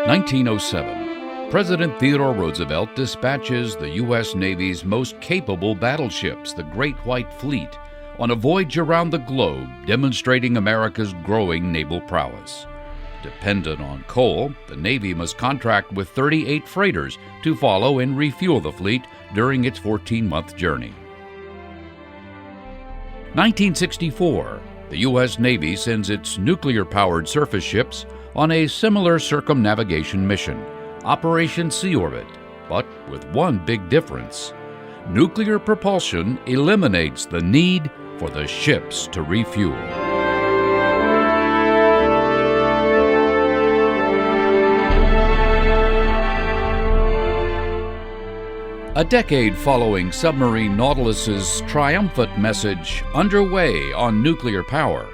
1907. President Theodore Roosevelt dispatches the U.S. Navy's most capable battleships, the Great White Fleet, on a voyage around the globe demonstrating America's growing naval prowess. Dependent on coal, the Navy must contract with 38 freighters to follow and refuel the fleet during its 14-month journey. 1964. The U.S. Navy sends its nuclear-powered surface ships on a similar circumnavigation mission, Operation Sea Orbit, but with one big difference. Nuclear propulsion eliminates the need for the ships to refuel. A decade following submarine Nautilus's triumphant message underway on nuclear power,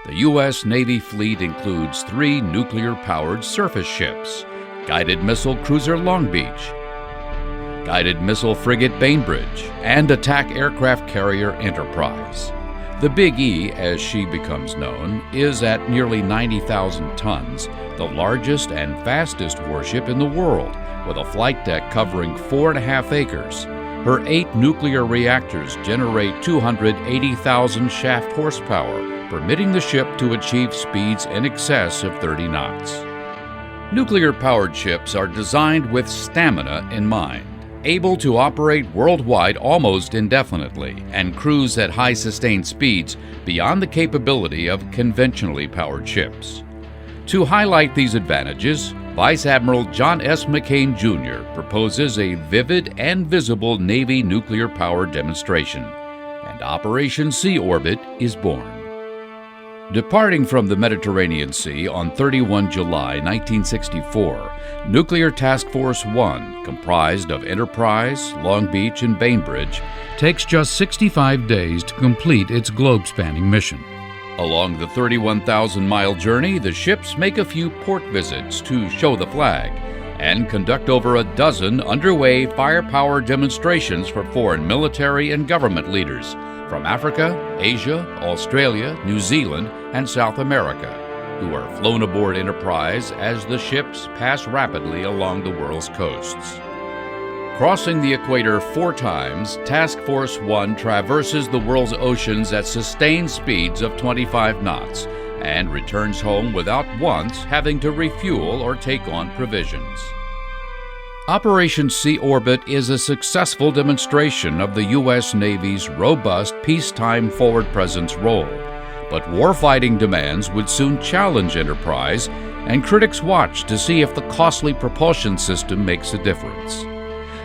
the U.S. Navy fleet includes 3 nuclear-powered surface ships: guided missile cruiser Long Beach, guided missile frigate Bainbridge, and attack aircraft carrier Enterprise. The Big E, as she becomes known, is at nearly 90,000 tons, the largest and fastest warship in the world, with a flight deck covering 4.5 acres. Her 8 nuclear reactors generate 280,000 shaft horsepower, permitting the ship to achieve speeds in excess of 30 knots. Nuclear-powered ships are designed with stamina in mind, able to operate worldwide almost indefinitely and cruise at high sustained speeds beyond the capability of conventionally powered ships. To highlight these advantages, Vice Admiral John S. McCain, Jr. proposes a vivid and visible Navy nuclear power demonstration, and Operation Sea Orbit is born. Departing from the Mediterranean Sea on 31 July 1964, Nuclear Task Force 1, comprised of Enterprise, Long Beach, and Bainbridge, takes just 65 days to complete its globe-spanning mission. Along the 31,000-mile journey, the ships make a few port visits to show the flag and conduct over a dozen underway firepower demonstrations for foreign military and government leaders from Africa, Asia, Australia, New Zealand, and South America, who are flown aboard Enterprise as the ships pass rapidly along the world's coasts. Crossing the equator 4 times, Task Force 1 traverses the world's oceans at sustained speeds of 25 knots and returns home without once having to refuel or take on provisions. Operation Sea Orbit is a successful demonstration of the U.S. Navy's robust peacetime forward presence role, but warfighting demands would soon challenge Enterprise, and critics watch to see if the costly propulsion system makes a difference.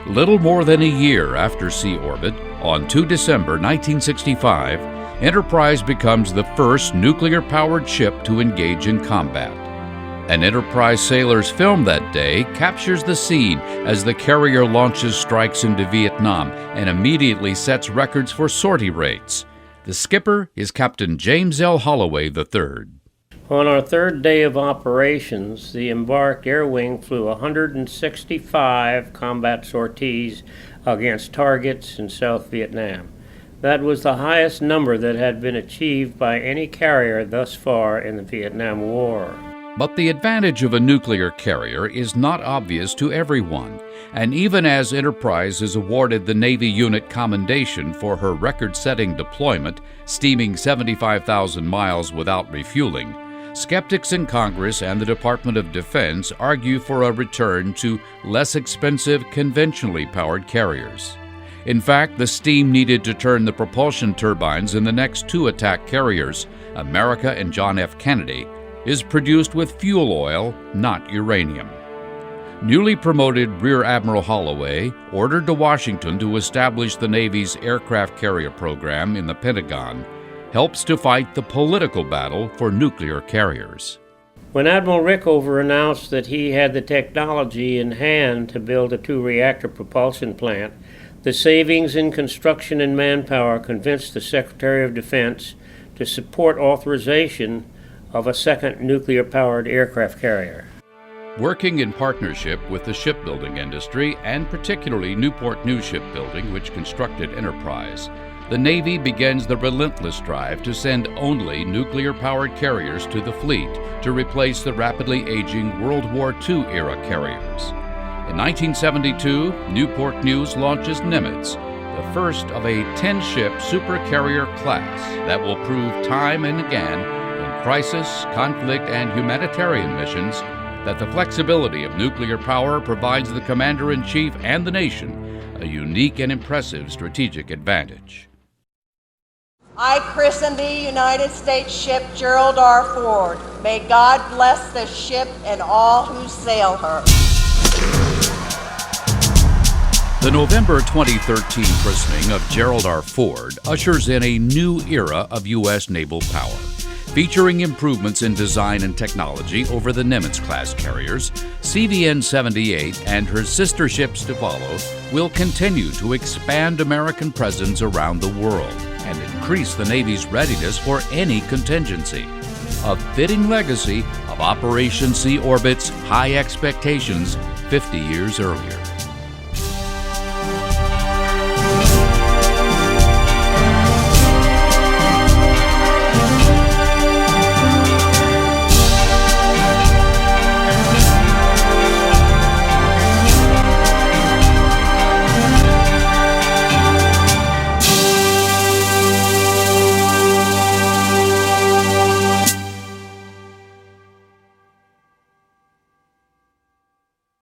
Little more than a year after Sea Orbit, on 2 December 1965, Enterprise becomes the first nuclear-powered ship to engage in combat. An Enterprise sailor's film that day captures the scene as the carrier launches strikes into Vietnam and immediately sets records for sortie rates. The skipper is Captain James L. Holloway III. On our 3rd day of operations, the embarked air wing flew 165 combat sorties against targets in South Vietnam. That was the highest number that had been achieved by any carrier thus far in the Vietnam War. But the advantage of a nuclear carrier is not obvious to everyone, and even as Enterprise is awarded the Navy Unit Commendation for her record-setting deployment, steaming 75,000 miles without refueling, skeptics in Congress and the Department of Defense argue for a return to less expensive, conventionally powered carriers. In fact, the steam needed to turn the propulsion turbines in the next 2 attack carriers, America and John F. Kennedy, is produced with fuel oil, not uranium. Newly promoted Rear Admiral Holloway ordered to Washington to establish the Navy's aircraft carrier program in the Pentagon, helps to fight the political battle for nuclear carriers. When Admiral Rickover announced that he had the technology in hand to build a 2-reactor propulsion plant, the savings in construction and manpower convinced the Secretary of Defense to support authorization of a second nuclear-powered aircraft carrier. Working in partnership with the shipbuilding industry, and particularly Newport News Shipbuilding, which constructed Enterprise, the Navy begins the relentless drive to send only nuclear-powered carriers to the fleet to replace the rapidly aging World War II-era carriers. In 1972, Newport News launches Nimitz, the first of a 10-ship supercarrier class that will prove time and again in crisis, conflict, and humanitarian missions that the flexibility of nuclear power provides the Commander-in-Chief and the nation a unique and impressive strategic advantage. I christen the United States ship Gerald R. Ford. May God bless the ship and all who sail her. The November 2013 christening of Gerald R. Ford ushers in a new era of U.S. naval power. Featuring improvements in design and technology over the Nimitz-class carriers, CVN-78 and her sister ships to follow will continue to expand American presence around the world and increase the Navy's readiness for any contingency. A fitting legacy of Operation Sea Orbit's high expectations 50 years earlier.